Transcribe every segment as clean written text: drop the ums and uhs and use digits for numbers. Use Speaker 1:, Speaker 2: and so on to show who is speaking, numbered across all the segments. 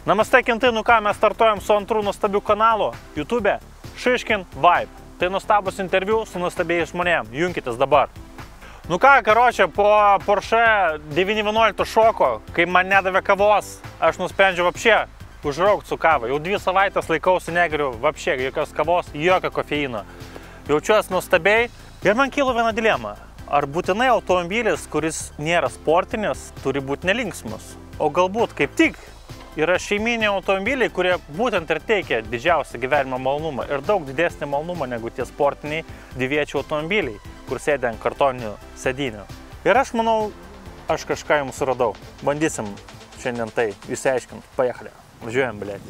Speaker 1: Namaste, kintai, nu ką, mes startuojam su antru nuostabiu kanalu YouTube Šiškin Vibe. Tai nuostabus interviu su nuostabiais žmonėm. Junkitės dabar. Nu ką, karočią, po Porsche 911 šoko, kai man nedavė kavos, aš nusprendžiau vapšė užraukti su kava. Jau 2 savaitės laikausi, negeriu vapšė, jokios kavos, jokio kofeino. Jaučiuosi nuostabiai ir man kilo viena dilema. Ar būtinai automobilis, kuris nėra sportinis, turi būti nelinksmus? O galbūt kaip tik yra šeiminiai automobiliai, kurie būtent ir teikia didžiausią gyvenimo malonumą ir daug didesnį malonumą negu tie sportiniai dviviečių automobiliai, kur sėdė ant kartoninių sėdynių. Ir aš manau, aš kažką jums suradau. Bandysim šiandien tai išsiaiškinti. Pajechalė. Važiuojam, blėti.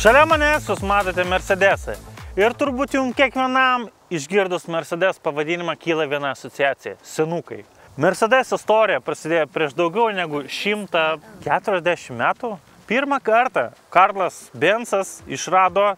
Speaker 1: Šalia manęs jūs matote Mercedesą. Ir turbūt jums kiekvienam išgirdus Mercedes pavadinimą kyla viena asociacija – senukai. Mercedes istorija prasidėjo prieš daugiau negu 140 metų. Pirmą kartą Karlas Benzas išrado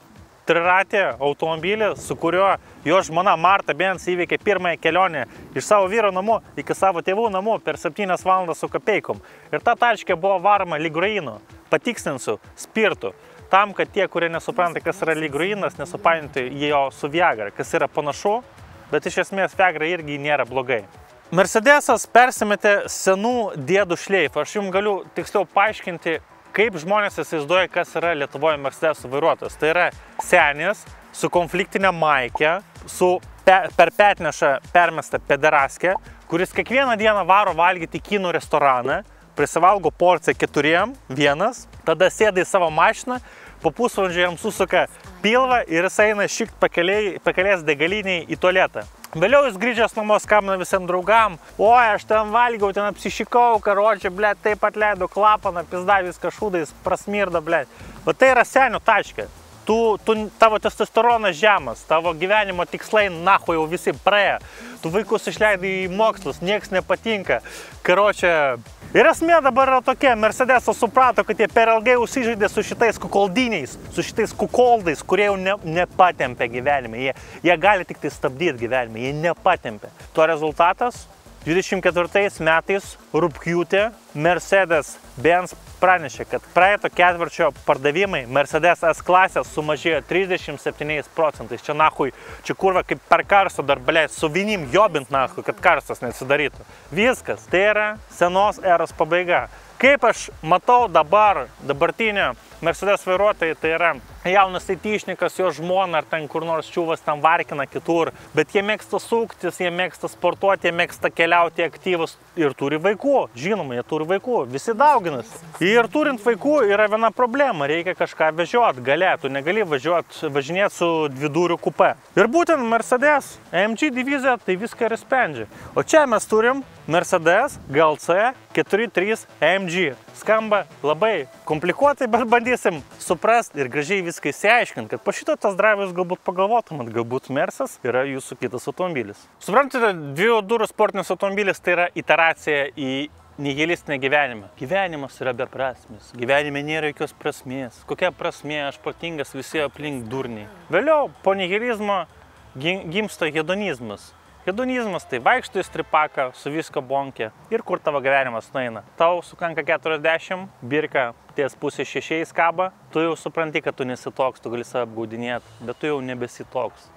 Speaker 1: triratį automobilį, su kuriuo jo žmona Marta Benz įveikė pirmąją kelionę iš savo vyro namų iki savo tėvų namų per 7 valandas su kapeikom. Ir ta tačkė buvo varoma ligruinu, patikslinsiu, spirtu. Tam, kad tie, kurie nesupranta, kas yra ligruinas, nesupainiotų jo su Viagra, kas yra panašu, bet iš esmės Viagra irgi nėra blogai. Mercedesas persimetė senų dėdų šleifą. Aš jums galiu tiksliau paaiškinti, kaip žmonės įsivaizduoja, kas yra Lietuvoje Mercedesų vairuotojas. Tai yra senis su konfliktinė maikė, su per petnešą permesta pederaskė, kuris kiekvieną dieną varo valgyti į kinų restoraną, prisivalgo porciją 4, vienas, tada sėda į savo mašiną, po pusvalandžio jam susuka pilvą ir jis eina šikt pakelės degaliniai į tualetą. Vėliau jis grįžęs namo skambina visiems draugam. Oi, aš ten valgiau, ten apsišikau, karočią, blėt, taip atleido klapaną, pizda viską šūdais, prasmirda, blėt. Bet tai yra senio taškė. Tavo testosteronas žemas, tavo gyvenimo tikslai, nahu, jau visi praėjo. Tu vaikus išleidai į mokslus, nieks nepatinka. Karočią. Ir esmė dabar yra tokia, Mercedesas suprato, kad jie per ilgai užsižaidė su šitais kukoldiniais, su šitais kukoldais, kurie jau nepatempia gyvenime. Jie gali tik tai stabdyti gyvenime, jie nepatempia. Tuo rezultatas, 24 metais rugpjūtį Mercedes-Benz pranešė, kad praeito ketvirčio pardavimai Mercedes S klasės sumažėjo 37%. Čia nahui, čia kurva kaip per karstą dar, blėt, su vinim jobint nahui, kad karstas nesidarytų. Viskas, tai yra senos eros pabaiga. Kaip aš matau dabartinę Mercedes vairuotojai, tai yra jaunas aitišnikas, jo žmona ar ten kur nors čiūvas tam varkina kitur, bet jie mėgsta suktis, jie mėgsta sportuoti, jie mėgsta keliauti aktyvus ir turi vaikų. Žinoma, jie turi vaikų, visi dauginasi. Ir turint vaikų yra viena problema, reikia kažką vežioti gale, tu negali važinėti su dviduriu kupe. Ir būtent Mercedes AMG divizija tai viską ir sprendžia. O čia mes turim Mercedes GLC 43 AMG. Skamba labai komplikuotai, bet bandysim suprasti ir gražiai viską įsiaiškinti, kad po šito tas drive jūs galbūt pagalvotumėt, galbūt Mercas yra jūsų kitas automobilis. Suprantate, 2 durų sportinis automobilis tai yra iteracija į nihilistinę gyvenimą. Gyvenimas yra beprasmis, gyvenime nėra jokios prasmės. Kokia prasmė, aš protingas, visi aplink durniai. Vėliau po nihilizmo gimsta hedonizmas. Hedonizmas tai vaikšto į stripaką su visko bonkė ir kur tavo gyvenimas nueina. Tau sukanka 40, birka ties pusė 6 kaba, tu jau supranti, kad tu nesi toks, tu gali save apgaudinėti, bet tu jau nebesi toks,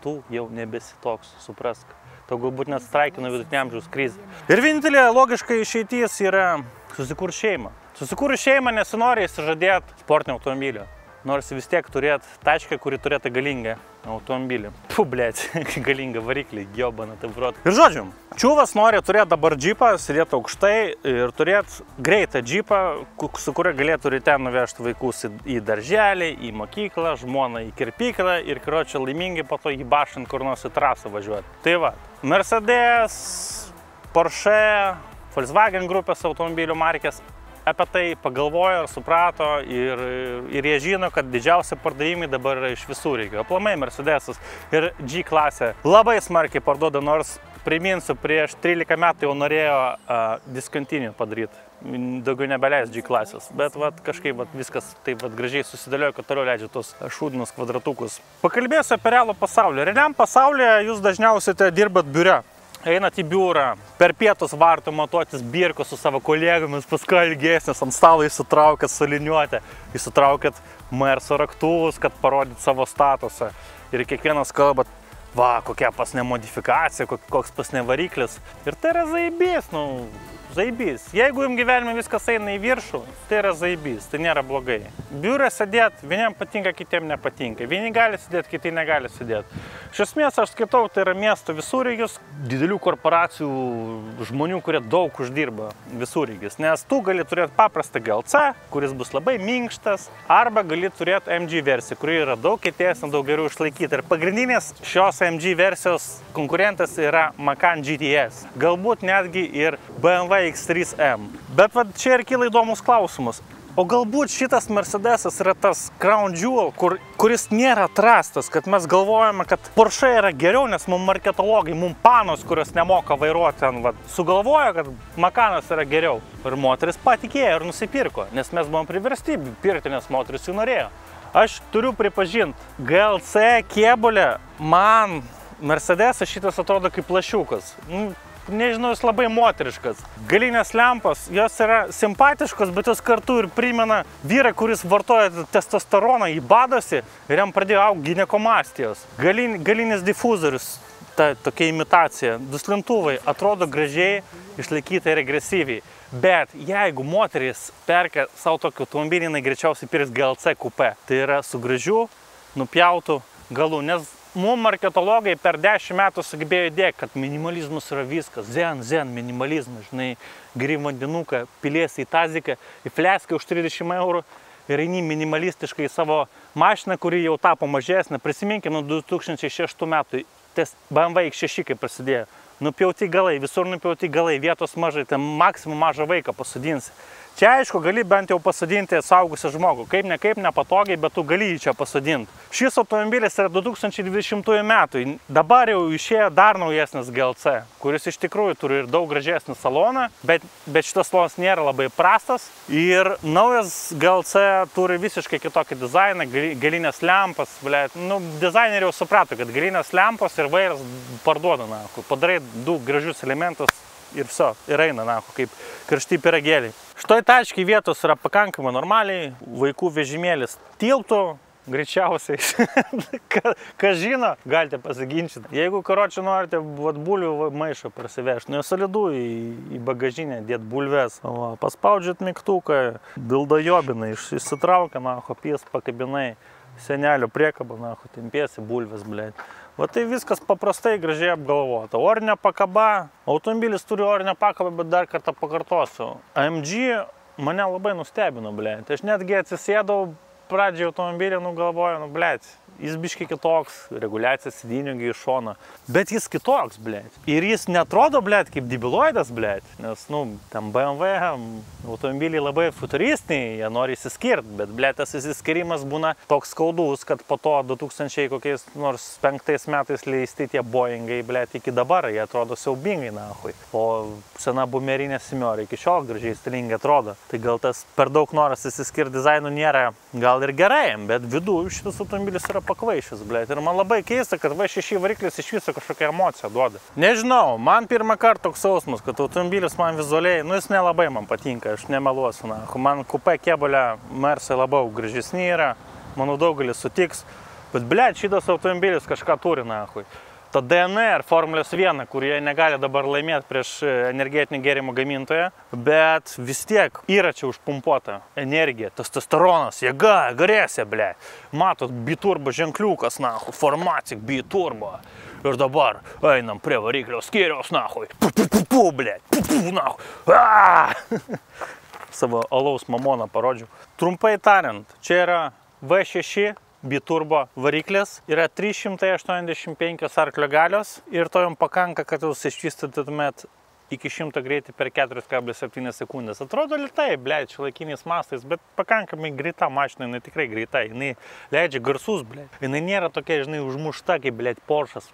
Speaker 1: suprask. Tau galbūt net straikino vidutinio amžiaus krizė. Ir vienintelė logiška išeitis yra susikurti šeimą. Susikurti šeimą nesinori įsižadėti sportinio automobilio. Nors vis tiek turėt tačką, kuri turėtų galingą automobilį. Blėt, galingą variklį, jobana, taip vrot. Ir žodžiu, čiūvas nori turėti dabar džipą, sėdėti aukštai ir turėti greitą džipą, su kuria galėtų ryte nuvežti vaikus į darželį, į mokyklą, žmoną į kirpyklą ir, karočią, laimingai po to jį bašint kur nors į trasą važiuoti. Tai va, Mercedes, Porsche, Volkswagen grupės automobilių markės apie tai pagalvojo ir suprato ir jie žino, kad didžiausi pardavimai dabar yra iš visų reikia. Aplamai Mercedesas ir G klasė labai smarkiai parduoda, nors priminsiu, prieš 13 metų jau norėjo discontinue padaryti. daugiau nebeleis G klasės. Bet kažkaip viskas taip gražiai susidėliojo, kad toliau leidžia tos šūdinus kvadratukus. Pakalbėsiu apie realų pasaulį. Realiam pasaulyje jūs dažniausiai dirbat biure. Einat į biurą, per pietus vartų matuotis birko su savo kolegomis, paskui ilgesnis, ant stalo įsitraukėt soliniuotę, įsitraukėt Merso raktuvus, kad parodyt savo statusą. Ir kiekvienas kalbat, va, kokia pasne modifikacija, koks pasne variklis. Ir tai yra zaibys, zaibys. Jeigu jums gyvenime viskas eina į viršų, tai yra zaibys, tai nėra blogai. Biure sėdėt, vieniem patinka, kitiem nepatinka. Vieni gali sėdėti, kiti negali sėdėti. Iš esmės, aš skaitau, tai yra miesto visureigis, didelių korporacijų žmonių, kurie daug uždirba visureigis. Nes tu gali turėti paprastą GLC, kuris bus labai minkštas, arba gali turėti MG versiją, kuri yra daug kietesnė, daug geriau išlaikyti. Ir pagrindinės šios MG versijos konkurentas yra Macan GTS. Galbūt netgi ir BMW X3M. Bet čia ir kyla įdomus klausimas. O galbūt šitas Mercedesas yra tas crown jewel, kuris nėra atrastas, kad mes galvojame, kad Porsche yra geriau, nes mums marketologai, mums panos, kurios nemoka vairuoti, sugalvoja, kad Macanas yra geriau. Ir moteris patikėjo ir nusipirko, nes mes buvom priversti pirkti, nes moteris jų norėjo. Aš turiu pripažinti, GLC kėbulė, man Mercedesas šitas atrodo kaip lašiukas. Nežinau, jis labai moteriškas. Galinės lempos, jos yra simpatiškos, bet jos kartu ir primena vyrą, kuris vartoja testosteroną, jį badosi ir jam pradėjo augti ginekomastijos. Galinis difuzorius, ta tokia imitacija. Duslintuvai atrodo gražiai, išlaikyta ir agresyviai. Bet jeigu moteris perka savo tokį automobilį, jinai greičiausiai pirks GLC kupė. Tai yra su gražiu, nupjautu galu, nes mums marketologai per 10 metų sugebėjo įdėti, kad minimalizmas yra viskas. Zen minimalizmas, žinai, geri vandenuką, piliesi į taziką, į fleskę už 30 eurų ir eini minimalistiškai į savo mašiną, kuri jau tapo mažesnė. Prisiminkime, nuo 2006 metų tas BMW X6 kaip prasidėjo. Nupjauti galai, visur nupjauti galai, vietos mažai, ten maksimum mažą vaiką pasodinsi. Čia aišku, gali bent jau pasodinti saugusią žmogų. Kaip nepatogiai, bet tu gali jį čia pasodinti. Šis automobilis yra 2020 metų. Dabar jau išėjo dar naujesnis GLC, kuris iš tikrųjų turi ir daug gražesnį saloną, bet šitas salonas nėra labai prastas. Ir naujas GLC turi visiškai kitokį dizainą, galinės lempas. Dizaineriai jau suprato, kad galinės lempos ir vairas parduoda. Padarai du gražius elementus ir viso, ir eina, kaip karšti pyragėliai. Šitoj taškiai vietos yra pakankamai normaliai, vaikų vežimėlis tilptų greičiausiai. Kas žino, galite pasiginčyti. Jeigu karočią norite bulvių maišą prasivežti, solidų į bagažinę dėt bulves. Paspaudžiat mygtuką, dildajobinai, išsitraukia, pys pakabinai, senelio priekabą, tempiesi bulves, blėt. Tai viskas paprastai, gražiai apgalvota. Orinė pakaba, automobilis turi orinę pakabą, bet dar kartą pakartosiu. AMG mane labai nustebino, blėt. Aš netgi atsisėdau pradžiai automobilį, galvoju, blėt. Jis biškai kitoks, reguliacija sėdynių iš šono. Bet jis kitoks, blėt. Ir jis netrodo, blėt, kaip debiloidas, blėt. Nes, ten BMW automobiliai labai futuristiniai, jie nori įsiskirti. Bet, blėt, tas įsiskirimas būna toks skaudus, kad po to 2005 metais leisti tie Boeingai, blėt, iki dabar. Jie atrodo siaubingai, nahui. O sena bumerinė Simiorė iki šiol gražiai stilingai atrodo. Tai gal tas per daug noras įsiskirti dizainų nėra gal ir gerai, bet vidų šitas automobilis yra pakvaišęs, blėt. Ir man labai keista, kad V6 variklis iš viso kažkokią emociją duoda. Nežinau, man pirmą kartą toks jausmas, kad automobilis man vizualiai, jis nelabai man patinka, aš nemeluosiu. Man kupė kėbulė Mersai labiau gražesni yra, manau daugelis sutiks, bet blėt, šitas automobilis kažką turi, nahui. Ta DNR Formulės 1, kurie negali dabar laimėti prieš energetinį gėrimų gamintoją, bet vis tiek yra čia užpumpuota energija, testosteronas, jėga, agresija, blė. Matot, biturbo ženkliukas, nahui, Formatic biturbo. Ir dabar einam prie variklio skyriaus, nahui, blė, nahui. Savo alaus mamoną parodžiau. Trumpai tariant, čia yra V6 biturbo variklis, yra 385 arklio galios ir to jums pakanka, kad jūs išvystytumėt iki 100 greitį per 4,7 sekundės. Atrodo litai, blėt, šiuolaikiniais mastais, bet pakankamai greita mašina, jinai tikrai greita, jinai leidžia garsus, blėt. Jinai nėra tokia, žinai, užmušta, kaip, blėt, Porsche'as.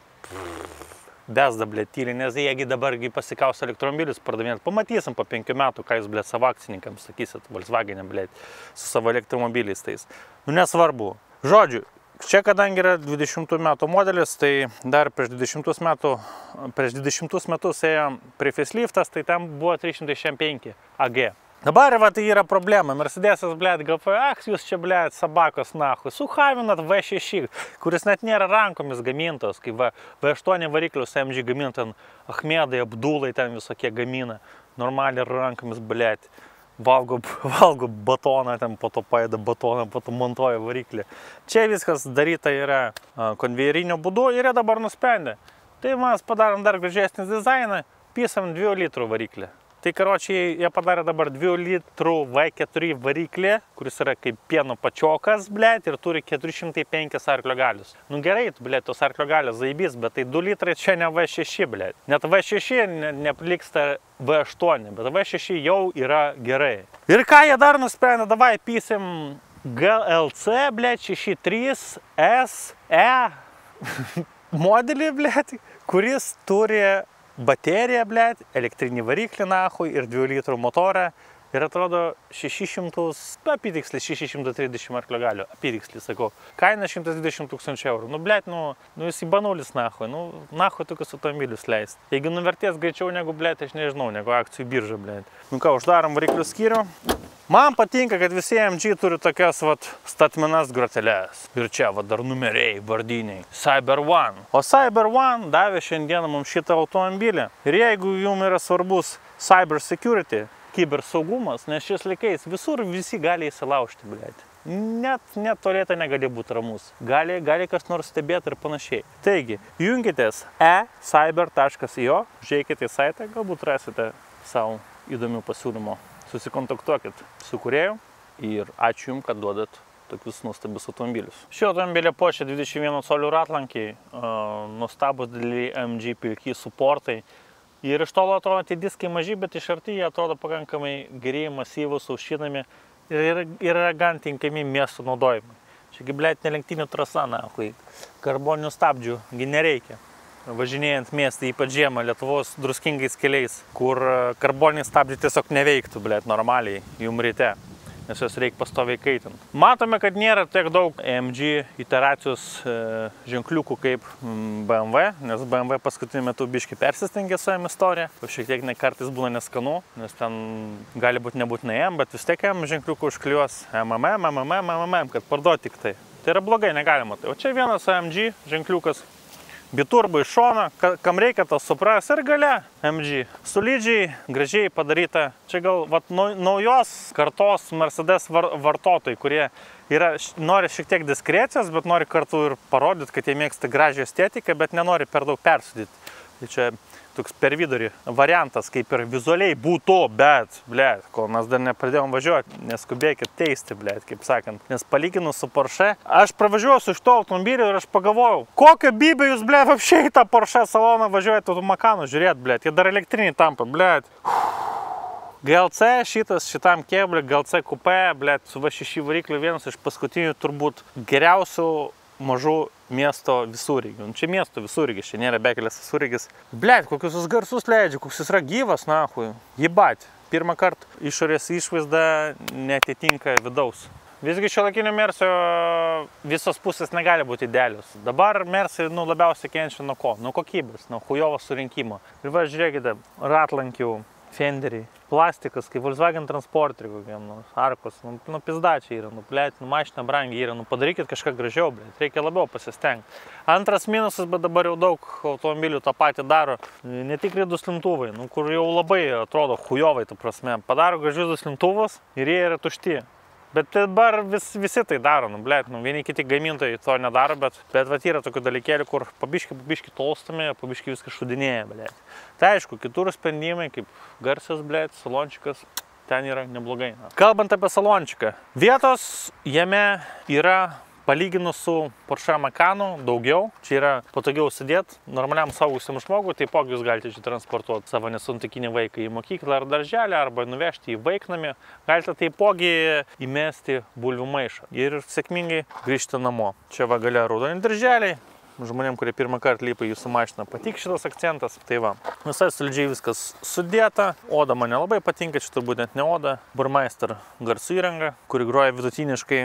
Speaker 1: besda, blėt, tyliai, nes jiegi dabargi pasikaus elektromobilius pardavinėt. Pamatysim po 5 metų, ką jūs, blėt, savo akcininkams sakysit, Volkswagen, blėt, su savo elektromobiliais tais. Nu, nesvarbu. Žodžiu, čia kadangi yra 20 metų modelis, tai dar prieš 20 metus ėjo prie faceliftas, tai tam buvo 365 AG. Dabar va tai yra problema. Mercedesas, blėt, galvoja, jūs čia, blėt, sabakos nahui. Suhavinat V6, kuris net nėra rankomis gamintos, kai V8 variklius AMG gaminta, Achmedai, Abdulai ten visokie gamina. Normaliai rankomis, blėt, valgo batoną, ten po to paėda batoną, po to montuoja variklį. Čia viskas daryta yra konvejerinio būdu ir jie dabar nusprendė. Tai mes padarom dar gražesnį dizainą, pysam 2 litrų variklį. Tai karočiai, jie padarė dabar 2 litrų V4 variklį, kuris yra kaip pieno pačiokas, blėt, ir turi 405 arklio galius. Nu gerai, blėt, tos arklio galios zaibys, bet tai 2 litrai čia ne V6, blėt. Net V6 nepliksta V8, bet V6 jau yra gerai. Ir ką jie dar nusprendė, davai pysim GLC, blėt, 63 SE modelį, blėt, kuris turi bateriją, blėt, elektrinį variklį nahui ir 2 litrų motorą ir atrodo 600, apytikslis 630 arklio galių, apytikslis, sakau, kaina 120 000 eurų. Nu, blėt, nu jis į banulis nahui, nahui tokius automobilius leist. Jeigu nuvertės greičiau negu, blėt, aš nežinau, negu akcijų birža, blėt. Nu ką, uždarom variklių skyrių. Man patinka, kad visi AMG turi tokias, vat, statmenas groteles. Ir čia, vat, dar numeriai, vardiniai. Cyber One. O Cyber One davė šiandieną mums šitą automobilį. Ir jeigu jums yra svarbus cyber security, kibersaugumas, nes šiais laikais visur visi gali įsilaužti, blėt. Net tualete negali būti ramus. Gali kas nors stebėti ir panašiai. Taigi, junkitės e-cyber.io, žiūrėkite į saitą, galbūt rasite savo įdomių pasiūlymų. Susikontaktuokit su kūrėju ir ačiū Jums, kad duodat tokius nuostabius automobilius. Šį automobilį puošia 21 colių ratlankiai, nuostabus dideliai AMG pilki suportai. Ir iš tolo atrodo tie diskai maži, bet iš arti jie atrodo pakankamai geri, masyvūs, aušinami ir yra gan tinkami miesto naudojimui. Čiagi, blėt, nelenktynių trasa, nahui, karboninių stabdžių gi nereikia. Važinėjant miestą, ypač žiemą, Lietuvos druskingais keliais, kur karboniniai stabdžiai tiesiog neveiktų, blėt, normaliai jum ryte, nes jos reikia pastoviai kaitinti. Matome, kad nėra tiek daug AMG iteracijos ženkliukų kaip BMW, nes BMW paskutiniu metu biškai persistengė su M istorija. Šiek tiek kartais būna neskanu, nes ten gali būti nebūtinai M, bet vis tiek M ženkliukų užkliuos MMM, kad parduoti tik tai. Tai yra blogai, negalima. O čia vienas AMG ženkliukas. Biturbo iš šono, kam reikia tas supras ir gale MG. Solidžiai, gražiai padaryta. Čia gal naujos kartos Mercedes vartotojai, kurie nori šiek tiek diskrecijos, bet nori kartu ir parodyti, kad jie mėgsta gražią estetiką, bet nenori per daug persudyti. Tai čia toks per vidurį variantas, kaip ir vizualiai būtų, bet, blėt, kol mes dar nepradėjom važiuoti, neskubėkit teisti, blėt, kaip sakant. Nes palyginus su Porsche, aš pravažiuosiu iš to automobilio ir aš pagalvojau, kokio bybė jūs, blėt, apšiai tą Porsche saloną važiuojate automakanu žiūrėt, blėt, jie dar elektriniai tampa, blėt. GLC šitam kėblį, GLC Coupe, blėt, su V6 varikliu vienas iš paskutinių turbūt geriausių mažų miesto visureigių. Čia miesto visureigis, čia nėra bekelės visureigis. Blėt, kokius jis garsus leidžia, koks jis yra gyvas, nahui. Jibat. Pirmą kartą išorės išvaizda netitinka vidaus. Visgi šiuolaikinio Mersio visos pusės negali būti idealios. Dabar Mersi labiausiai kenčia nuo ko? Nuo kokybės, nuo chujovo surinkimo. Ir va, žiūrėkite, ratlankių, fenderiai, plastikas, kaip Volkswagen transporteriai kokiam, arkos, pizdačiai yra, blėt, mašina brangiai yra, padarykit kažką gražiau, blėt, reikia labiau pasistengti. Antras minusas, bet dabar jau daug automobilių tą patį daro, netikri duslintuvai, kur jau labai atrodo chujovai, tu prasme, padaro gražius duslintuvus ir jie yra tušti. Bet dabar visi tai daro, blėt, vieni kiti gamintojai to nedaro, bet vat yra tokių dalykėlių, kur pabiški tolstami, pabiški viską šudinėja, blėt. Tai aišku, kitur sprendimai, kaip garsios, blėt, salončikas, ten yra neblogai. Kalbant apie salončiką, vietos jame yra palyginus su Porsche Macanu daugiau, čia yra patogiau sėdėti normaliam saugusiam žmogui, taipogi jūs galite čia transportuoti savo nesantuokinį vaiką į mokyklą ar darželį, arba nuvežti į vaiknamį, galite taipogi įmesti bulvių maišą ir sėkmingai grįžti namo. Čia va gale raudoni darželiai, žmonėm, kurie pirmą kartą lipa į jūsų mašiną, patiks šitas akcentas. Tai va, visai solidžiai viskas sudėta. Oda man nelabai patinka, čia turbūt net ne oda. Burmeister garsų įranga, kuri groja vidutiniškai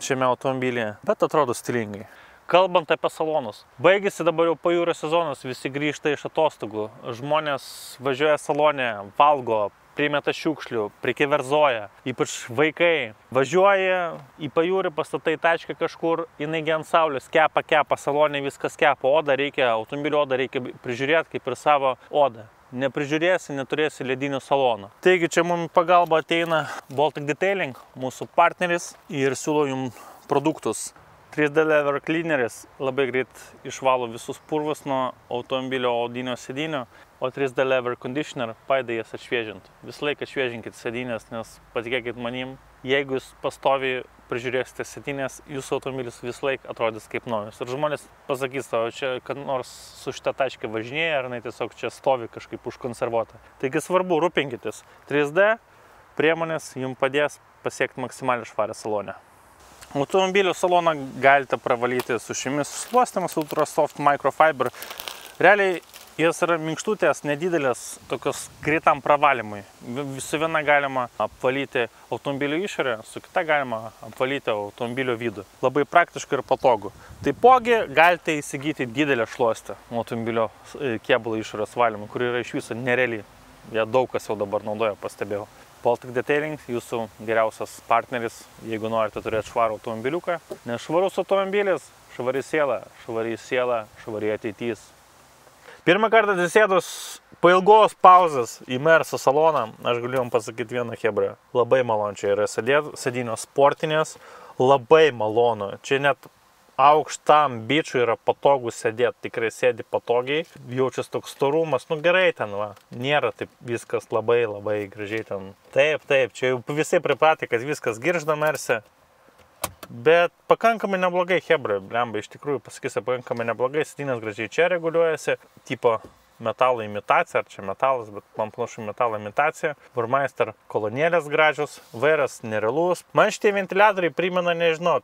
Speaker 1: šiame automobilyje, bet atrodo stilingai. Kalbant apie salonus. Baigėsi dabar jau pajūrio sezonas, visi grįžta iš atostogų. Žmonės važiuoja salone, valgo, primeta šiukšlių, prikeverzoja, ypač vaikai. Važiuoja į pajūrį, pastatai tačką kažkur, jinai ant saulės, kepa salonė, viskas kepa. Automobilio odą reikia prižiūrėti kaip ir savo odą. Neprižiūrėsi, neturėsi ledinių salonų. Taigi čia mums pagalba ateina Baltic Detailing, mūsų partneris, ir siūlo jums produktus. 3D Lever Cleaneris labai greit išvalo visus purvus nuo automobilio odinio sėdinio, o 3D Lever Conditioner padeda jas atšviežinti. Visą laiką atšviežinkit sėdinės, nes patikėkit manim, jeigu jūs pastoviai prižiūrėsite sėdinės, jūsų automobilis visą laiką atrodys kaip naujas. Ir žmonės pasakys tau, čia kad nors su šitą tačką važinėja, ar tiesiog čia stovi kažkaip užkonservuota. Taigi svarbu, rūpinkitės. 3D priemonės jums padės pasiekti maksimaliai švarę salonę. Automobilio saloną galite pravalyti su šiomis sluostėmis Ultrasoft Microfiber. Realiai jas yra minkštutės, nedidelės, tokios greitam pravalymui. Su viena galima apvalyti automobilio išorę, su kita galima apvalyti automobilio vidų. Labai praktiška ir patogu. Taipogi galite įsigyti didelę šluostę automobilio kėbulo išorės valymui, kuri yra iš viso nereali. Ja daug kas jau dabar naudoja, pastebėjau. Baltic Detailing, jūsų geriausias partneris, jeigu norite turėti švarų automobiliuką. Nes švarus automobilis, švari siela, švari ateitys. Pirmą kartą atsisėdus po ilgos pauzės į Merso saloną, aš galiu jums pasakyti vieną chebrą. Labai malonu čia yra sėdynės sportinės, labai malonu. Čia net aukštam bičiui yra patogu sėdėti, tikrai sėdi patogiai, jaučiasi toks storumas, nu gerai ten, va, nėra taip viskas labai gražiai ten. Taip, čia jau visi pripratę, kad viskas girgžda Merse, bet pakankamai neblogai chebra, blemba, iš tikrųjų pasakysiu, pakankamai neblogai, sėdynės gražiai čia reguliuojasi, tipo metalo imitacija, ar čia metalas, bet man panašu metalo imitacija, Burmeister kolonėlės gražios, vairas nerealus, man šitie ventiliatoriai primena, nežinau,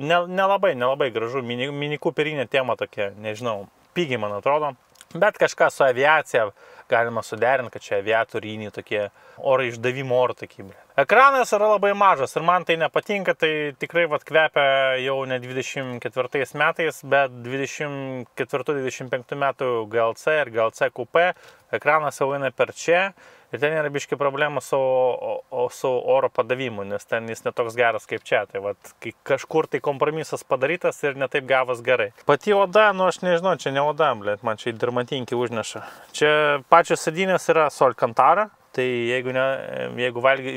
Speaker 1: nelabai gražu, mini kuperinė tema tokia, nežinau, pigiai man atrodo, bet kažką su aviacija galima suderinti, kad čia aviatoriniai tokie oro išdavimo oro tokie. Ekranas yra labai mažas ir man tai nepatinka, tai tikrai kvepia jau ne 24 metais, bet 24-25 metų GLC ir GLC Coupe, ekranas jau eina per čia. Ir ten yra biški problema su oro padavimu, nes ten jis netoks geras kaip čia. Tai kai kažkur tai kompromisas padarytas ir netaip gavas gerai. Pati oda, nu aš nežinau, čia ne oda, man čia dermatinki užneša. Čia pačios sėdynės yra su Alcantara. Tai jeigu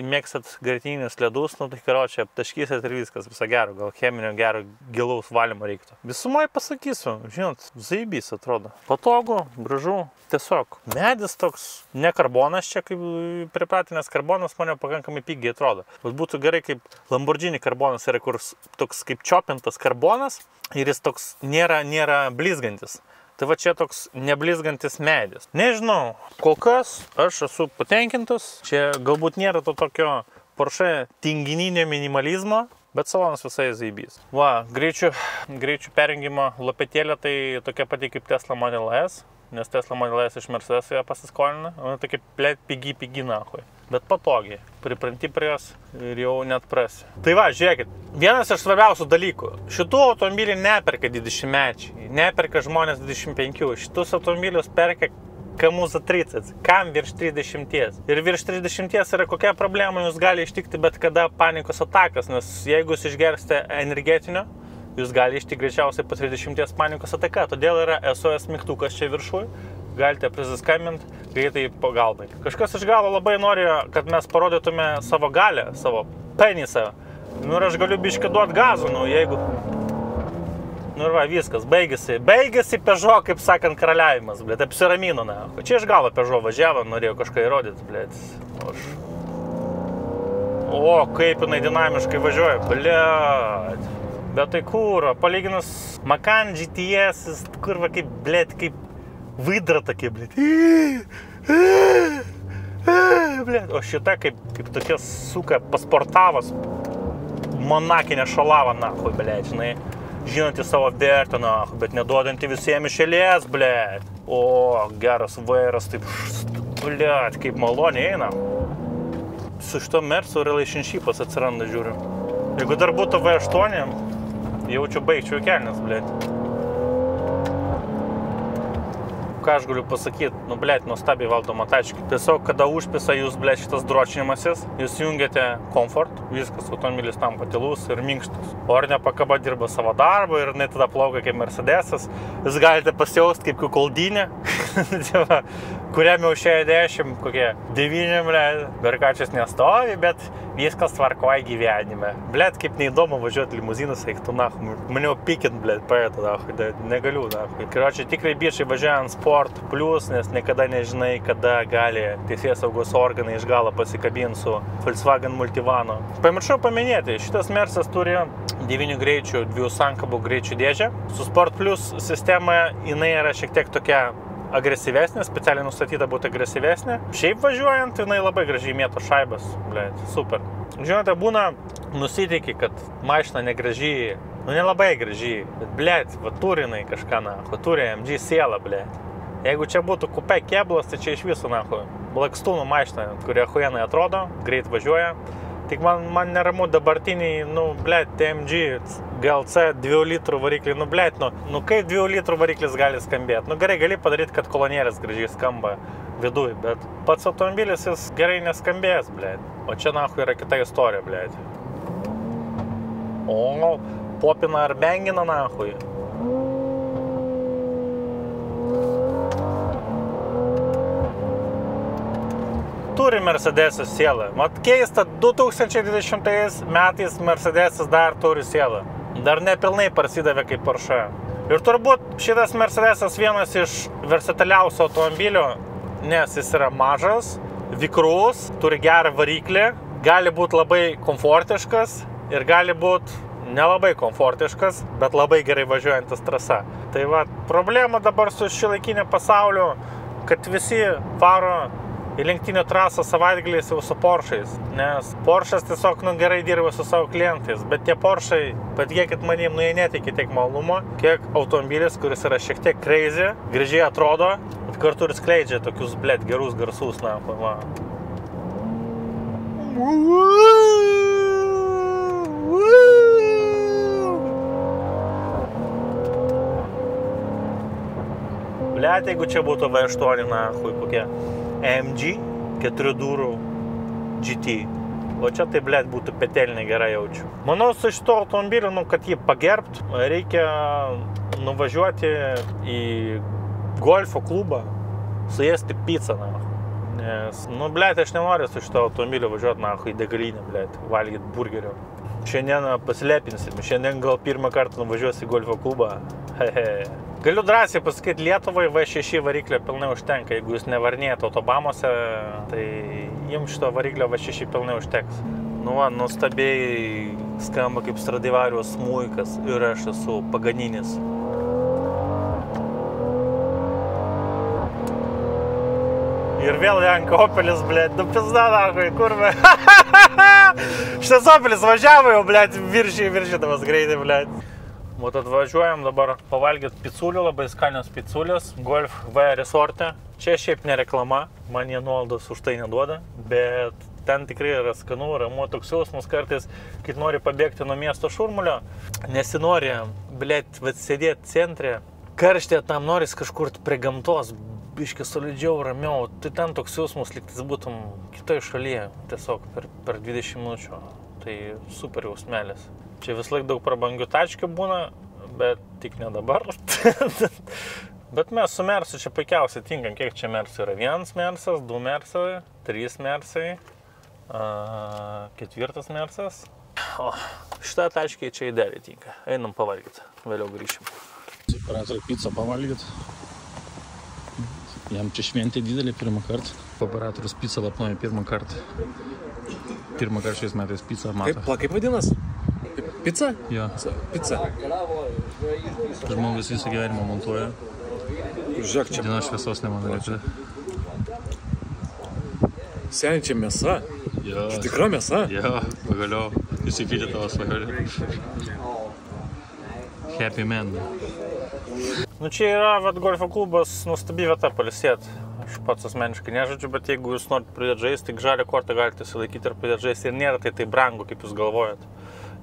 Speaker 1: mėgstat greitininius ledus, nu tai karočią aptaškysit ir viskas, visą gero, gal cheminio gero gilaus valymo reiktų. Visumai pasakysiu, žinot, zaibys atrodo. Patogu, gražu, tiesiog. Medis toks, ne karbonas čia, kaip pripratinęs karbonas, man jau pakankamai pigiai atrodo. Bet būtų gerai, kaip Lamborghini karbonas yra, kur toks kaip čiopintas karbonas ir jis toks nėra blizgantis. Tai va čia toks neblizgantis medis. Nežinau, kol kas aš esu patenkintas. Čia galbūt nėra to tokio Porsche tingininio minimalizmo, bet salonas visai zaibys. Va, greičių perjungimo lopetėlė tai tokia pati kaip Tesla Model S, nes Tesla Model S iš Mercedes ją pasiskolina. O tokia pigi nahui. Bet patogiai, pripranti prie jos ir jau net prasi. Tai va, žiūrėkit, vienas iš svarbiausių dalykų. Šitų automobilį neperka 20-mečiai, neperka žmonės 25. Šitus automobilius perka kamų za 30, kam virš 30. Ir virš 30 yra kokia problema, jūs gali ištikti bet kada panikos atakas, nes jeigu jūs išgersite energetinio, jūs gali ištikti greičiausiai po 30 panikos ataka. Todėl yra SOS mygtukas čia viršui. Galite prisiskambinti greitai pagalbai. Kažkas iš galo labai norėjo, kad mes parodytume savo galę, savo penisą. Nu ir aš galiu biškį duoti gazų, nu jeigu... Nu ir va, viskas, baigėsi Peugeot, kaip sakant, karaliavimas, blėt, apsiramino, na. Čia iš galo Peugeot važiavo, norėjo kažką įrodyti, blėt. O, kaip jinai dinamiškai važiuoja, blėt. Bet tai kur, palyginus Macan GTS, kur va kaip, blėt, kaip Vidra tokie, blėt. O šita kaip tokia suka pasportavas, monakinė šalava, nahui, blėt, žinai. žinantį savo vertę, bet neduodantį visiems iš eilės, blėt. O, geras vairas, taip, blėt, kaip maloniai eina. Su šito Mersu relationship'as atsiranda, žiūriu. Jeigu dar būtų V8, jaučiu baigčiau kelnes, blėt. Ką aš galiu pasakyti, blėt, nuostabiai valdoma tačkį. Tiesiog, kada užpisa jūs, blėt, šitas dročinimasis, jūs jungiate komfort, viskas, automobilis tampa tylus ir minkštas. Orinė pakaba dirba savo darbą ir jinai tada plaukia kaip Mercedesas. Jūs galite pasijausti kaip kukuldinė, kuriam jau 60, kokie 9, blėt, berkačias nestovi, bet viskas tvarkoja gyvenime. Blėt, kaip neįdomu važiuoti limuzinas, eiktų, mane jau pikint, blėt, paėtų, negaliu, Karočiui, tikrai bičiai važiuoja ant Sport Plus, nes niekada nežinai, kada gali teisėsaugos organai iš galo pasikabinti su Volkswagen Multivanu. Pamiršau paminėti, šitas Mersas turi 9 greičių, 2 sankabų greičių dėžę. Su Sport Plus sistema jinai yra šiek tiek tokia agresyvesnė, specialiai nustatyta būti agresyvesnė. Šiaip važiuojant, jinai labai gražiai mėto šaibas, blėt, super. Žinote, būna nusitiki, kad mašina negražiai, nelabai gražiai, bet blėt, va turi jinai kažką, turi MG sielą, blėt. Jeigu čia būtų kupė kėblas, tai čia iš viso, Blackstone mašina, kurie huienai atrodo, greit važiuoja. Tik man neramu dabartiniai, blėt, TMG, GLC 2 litrų varikliai, blėt, kaip 2 litrų variklis gali skambėti? Gerai, gali padaryti, kad kolonėlės gražiai skamba viduj, bet pats automobilis jis gerai neskambės, blėt. O čia, yra kita istorija, blėt. O, popina ar bengina, Turi Mercedes'o sielą. Mat keista, 2020 metais Mercedes'as dar turi sielą. Dar nepilnai prasidavė kaip Porsche. Ir turbūt šitas Mercedes'as vienas iš versatiliausių automobilių, nes jis yra mažas, vikrus, turi gerą variklį, gali būti labai komfortiškas ir gali būti nelabai komfortiškas, bet labai gerai važiuojantis trasa. Tai va, problema dabar su šiuolaikiniu pasauliu, kad visi varo į lenktynių trasą savaitgaliais jau su Porsche'ais, nes Porsche'as tiesiog gerai dirba su savo klientais, bet tie Porsche'ai, patikėkit manim, jie neteikia tiek malonumo, kiek automobilis, kuris yra šiek tiek crazy, gražiai atrodo, bet kartu ir skleidžia tokius, blėt, gerus garsus, va. Blėt, jeigu čia būtų V8, kokie AMG 4 durų GT. O čia tai, blėt, būtų petelinė gerai jaučiu. Manau, su šito automobiliu, kad jį pagerbt, reikia nuvažiuoti į golfo klubą, suėsti pizzą, Nes, blėt, aš nenoriu su šito automobiliu važiuoti, į degalinę, blėt, valgyti burgerio. Šiandien pasilepinsim, šiandien gal pirmą kartą nuvažiuosi į golfo klubą. Galiu drąsiai pasakyti, Lietuvai V6 variklio pilnai užtenka. Jeigu jūs nevarnėjate autobamuose, tai jums šito variklio V6 pilnai užteks. Nuostabiai skamba kaip Stradivarius smuikas ir aš esu Paganinis. Ir vėl Janka Opelis, blėt, pizda, kurve. Šitas Opelis važiavo jau, blėt, viršydamas greitai, blėt. Vat atvažiuojam dabar pavalgyti piculių, labai skanios piculios, Golf V resorte. Čia šiaip nereklama, man jie nuolaidos už tai neduoda, bet ten tikrai yra skanu, ramu, toks jausmas kartais, kai nori pabėgti nuo miesto šurmulio, nesinori, blėt, sėdėti centre, karštė, tam noris kažkur prie gamtos, biški solidžiau, ramiau, tai ten toks jausmas, lyg tais būtum kitoje šalyje, tiesiog per 20 minučių, tai super jausmelis. Čia vis laik daug prabangių tačkių būna, bet tik ne dabar. Bet mes su Mersu čia puikiausiai tinkam, kiek čia Mersų yra. 1 Mersas, 2 Mersai, 3 Mersai, 4 Mersas. O, šitą tačkiai čia idealiai tinka. Einam pavalgyti, vėliau grįšim.
Speaker 2: Operatoriui pizzą pavalgyti. Jam čia šventė didelį pirmą kartą. Operatorius pizzą lapnoja pirmą kartą. Pirmą kartą šiais metais pizzą mato.
Speaker 3: Kaip vadinas? Pica?
Speaker 2: Jo.
Speaker 3: Pica.
Speaker 2: Žmogus visą gyvenimą montuoja.
Speaker 3: Žiūrėk, čia
Speaker 2: dienos šviesos nemanau.
Speaker 3: Seniai, čia mėsa?
Speaker 2: Jo.
Speaker 3: Čia tikra mėsa?
Speaker 2: Jo, pagaliau. Įsipydė tavo svajonė. Happy man.
Speaker 1: Nu, čia yra golfo klubas, nuostabi vieta palisėti. Aš pats asmeniškai nežaidžiu, bet jeigu jūs norite pradėti žaisti, tik žalią kortą galite įsilaikyti ir pradėti žaisti. Ir nėra tai brangu, kaip jūs galvojat.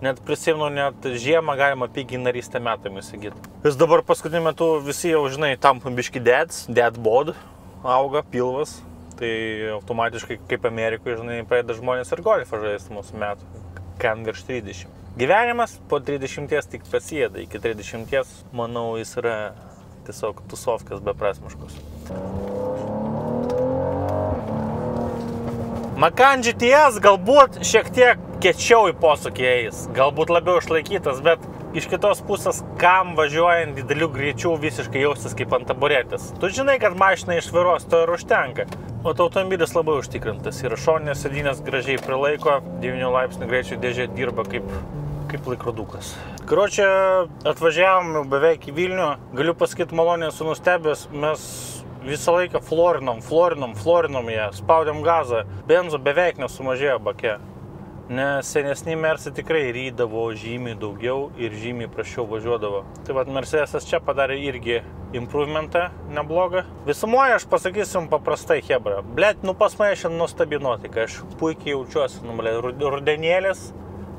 Speaker 1: Net prisimenu, net žiemą galima pigiai narystę metam įsigyti. Vis dabar paskutiniu metu visi jau, žinai, tampa biški dad bod, auga pilvas. Tai automatiškai, kaip Amerikoje, žinai, pradeda žmonės ir golfą žaisti mūsų metų, kam virš 30. Gyvenimas po 30 tik pasėda, iki 30, manau, jis yra tiesiog tusovkas beprasmiškus. Macan GTS galbūt šiek tiek kiečiau į posūkį eis, galbūt labiau išlaikytas, bet iš kitos pusės, kam važiuojant didelių greičių visiškai jaustis kaip ant taburetės. Tu žinai, kad mašina išvairuos, to ir užtenka. O automobilis labai užtikrintas ir šoninės sėdynės gražiai prilaiko, 9 laipsnių greičio dėžė dirba kaip laikrodukas. Karočią, atvažiavom beveik į Vilnių, galiu pasakyti maloniai esu nustebęs, mes visą laiką florinom ją, spaudėm gazą, benzo beveik nesumažėjo bake. Nes senesni Mersai tikrai rydavo žymiai daugiau ir žymiai prašiau važiuodavo. Tai vat Mercedesas čia padarė irgi improvementą neblogą. Visumoje aš pasakysiu paprastai, hebra. Blet, nu pas mane šiandien nuostabi nuotaika, aš puikiai jaučiuosi, nu, blet, rudenėlis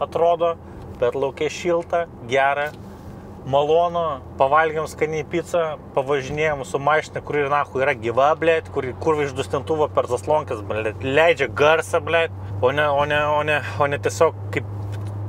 Speaker 1: atrodo, bet laukia šilta, gera, malonu, pavalgiam skaniai pizzą, pavažinėjom su mašina, kuri nahu yra gyva, blet, kur iš dustintuvo per zaslonkas, blet, leidžia garsą, blet. O ne tiesiog kaip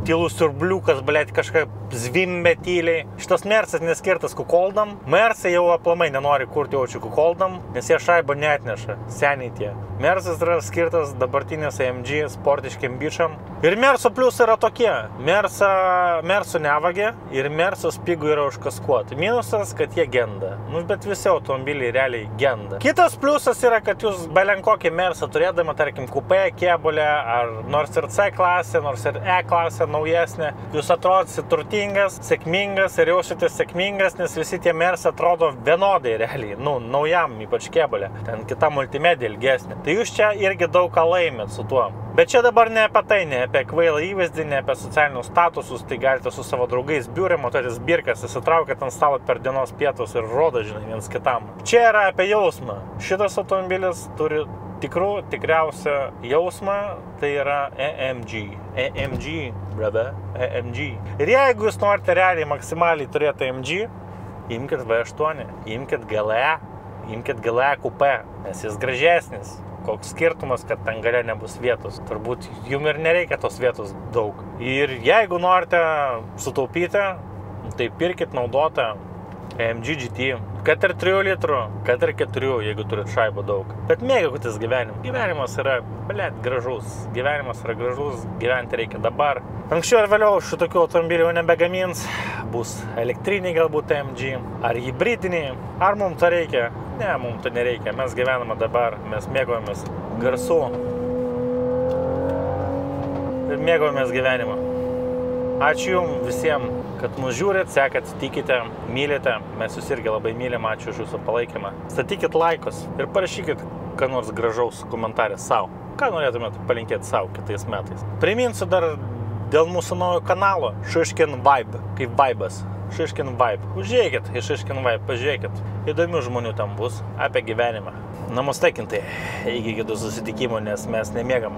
Speaker 1: tylus siurbliukas, blet, kažką zvimbė tyliai. Šitas Mersas neskirtas kukoldam. Mersai jau aplamai nenori kurti jaučiu kukoldam, nes jie šaibą neatneša. Seniai tie. Mersas yra skirtas dabartinės AMG sportiškiam bičiam. Ir Merso plius yra tokie. Merso nevagė ir Mersos pigų yra užkaskuoti. Minusas, kad jie genda. Nu, bet visi automobiliai realiai genda. Kitas pliusas yra, kad jūs belenkokį Mersą turėdami, tarkim, kupė, kėbulę, ar nors ir C klasė, nors ir E klasė naujesnė, jūs atrodysite turtingas, sėkmingas ir jausitės sėkmingas, nes visi tie Mersai atrodo vienodai realiai, nu, naujam, ypač kėbulė, ten kita multimedija ilgesnė. Tai jūs čia irgi daug ką laimėt su tuo. Bet čia dabar ne apie tai, ne apie kvailą įvaizdį, ne apie socialinius statusus, tai galite su savo draugais biure matuotis birkas, įsitraukit ant stalo per dienos pietus ir rodo, žinai, viens kitam. Čia yra apie jausmą. Šitas automobilis turi tikriausią jausmą, tai yra AMG. AMG, brother, AMG. Ir jeigu jūs norite realiai maksimaliai turėti AMG, imkit V8, imkit GLE, imkit GLE kupė, nes jis gražesnis. Koks skirtumas, kad ten gale nebus vietos. Turbūt jums ir nereikia tos vietos daug. Ir jeigu norite sutaupyti, tai pirkit naudotą AMG GT. Kad ir 3 litrų, kad ir 4, jeigu turit šaibą daug. Bet mėgaukitės gyvenimu. Gyvenimas yra, blet, gražus. Gyvenimas yra gražus, gyventi reikia dabar. Anksčiau ir vėliau šitokių automobilių nebegamins. Bus elektriniai galbūt AMG, ar hybridiniai. Ar mums to reikia? Ne, mums to nereikia. Mes gyvename dabar, mes mėgaujamės garsu. Ir mėgaujamės gyvenimą. Ačiū jums visiems, kad mus žiūrit, sekat, tikite, mylite. Mes jūs irgi labai mylim, ačiū už jūsų palaikymą. Statykit laikus ir parašykit, ką nors gražaus komentarė savo. Ką norėtumėte palinkėti savo kitais metais. Priminsiu dar dėl mūsų naujo kanalo Šiškin Vibe, kaip Vibas. Šiškin Vibe. Užžiūrėkit į Šiškin Vibe, pažiūrėkit. Įdomių žmonių tam bus apie gyvenimą. Namaste, kintai. Iki kitų susitikimų, nes mes nemiegam.